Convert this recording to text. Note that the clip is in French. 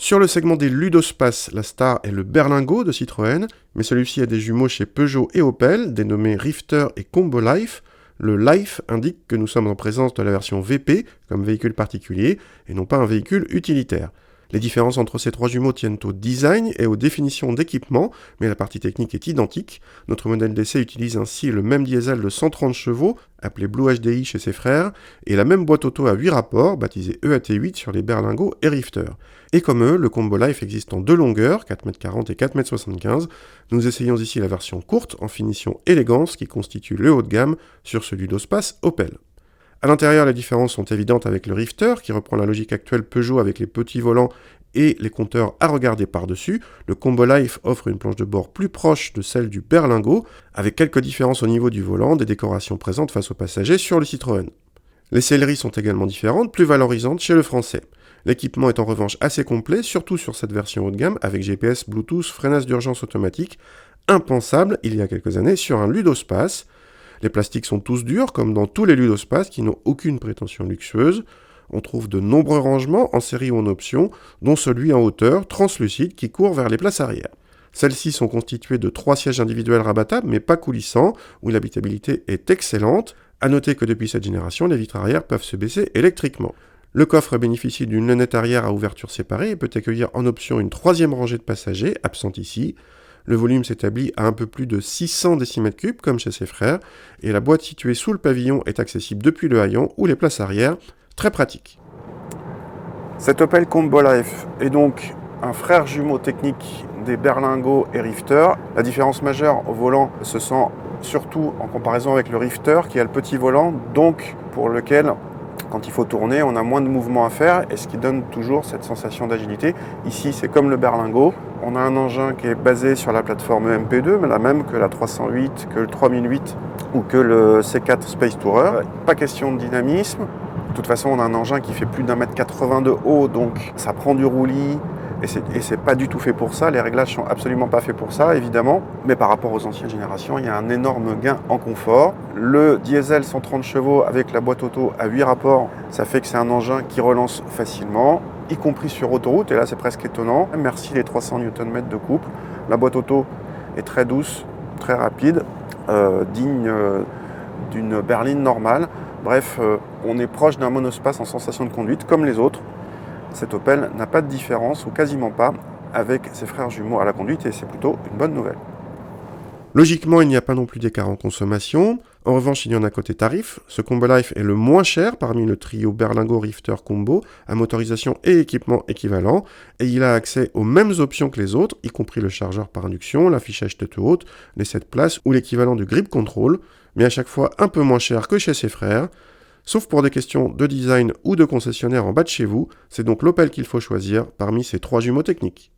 Sur le segment des ludospaces, la star est le Berlingo de Citroën, mais celui-ci a des jumeaux chez Peugeot et Opel, dénommés Rifter et Combo Life. Le Life indique que nous sommes en présence de la version VP, comme véhicule particulier, et non pas un véhicule utilitaire. Les différences entre ces trois jumeaux tiennent au design et aux définitions d'équipement, mais la partie technique est identique. Notre modèle d'essai utilise ainsi le même diesel de 130 chevaux, appelé Blue HDI chez ses frères, et la même boîte auto à 8 rapports, baptisée EAT8 sur les Berlingo et Rifter. Et comme eux, le Combo Life existe en deux longueurs, 4,40 m et 4,75 m. Nous essayons ici la version courte, en finition élégance, qui constitue le haut de gamme sur ce ludospace Opel. À l'intérieur, les différences sont évidentes avec le Rifter, qui reprend la logique actuelle Peugeot avec les petits volants et les compteurs à regarder par-dessus. Le Combo Life offre une planche de bord plus proche de celle du Berlingo, avec quelques différences au niveau du volant, des décorations présentes face aux passagers sur le Citroën. Les selleries sont également différentes, plus valorisantes chez le français. L'équipement est en revanche assez complet, surtout sur cette version haut de gamme, avec GPS, Bluetooth, freinage d'urgence automatique, impensable il y a quelques années sur un ludospace. Les plastiques sont tous durs, comme dans tous les ludospaces qui n'ont aucune prétention luxueuse. On trouve de nombreux rangements en série ou en option, dont celui en hauteur, translucide, qui court vers les places arrière. Celles-ci sont constituées de 3 sièges individuels rabattables, mais pas coulissants, où l'habitabilité est excellente. À noter que depuis cette génération, les vitres arrière peuvent se baisser électriquement. Le coffre bénéficie d'une lunette arrière à ouverture séparée et peut accueillir en option une troisième rangée de passagers, absente ici. Le volume s'établit à un peu plus de 600 décimètres cubes, comme chez ses frères, et la boîte située sous le pavillon est accessible depuis le haillon ou les places arrière, très pratique. Cet Opel Combo Life est donc un frère jumeau technique des Berlingo et Rifter. La différence majeure au volant se sent surtout en comparaison avec le Rifter, qui a le petit volant, donc pour lequel, quand il faut tourner, on a moins de mouvements à faire, et ce qui donne toujours cette sensation d'agilité. Ici, c'est comme le Berlingo. On a un engin qui est basé sur la plateforme MP2, mais la même que la 308, que le 3008 ou que le C4 Space Tourer. Pas question de dynamisme. De toute façon, on a un engin qui fait plus d'1,80 m de haut, donc ça prend du roulis. Et c'est pas du tout fait pour ça, les réglages sont absolument pas faits pour ça, évidemment. Mais par rapport aux anciennes générations, il y a un énorme gain en confort. Le diesel 130 chevaux avec la boîte auto à 8 rapports, ça fait que c'est un engin qui relance facilement, y compris sur autoroute, et là c'est presque étonnant. Merci les 300 Nm de couple. La boîte auto est très douce, très rapide, digne d'une berline normale. Bref, on est proche d'un monospace en sensation de conduite, comme les autres. Cet Opel n'a pas de différence, ou quasiment pas, avec ses frères jumeaux à la conduite, et c'est plutôt une bonne nouvelle. Logiquement, il n'y a pas non plus d'écart en consommation. En revanche, il y en a côté tarif. Ce Combo Life est le moins cher parmi le trio Berlingo Rifter Combo, à motorisation et équipement équivalent, et il a accès aux mêmes options que les autres, y compris le chargeur par induction, l'affichage tête haute, les 7 places ou l'équivalent du grip control, mais à chaque fois un peu moins cher que chez ses frères. Sauf pour des questions de design ou de concessionnaire en bas de chez vous, c'est donc l'Opel qu'il faut choisir parmi ces trois jumeaux techniques.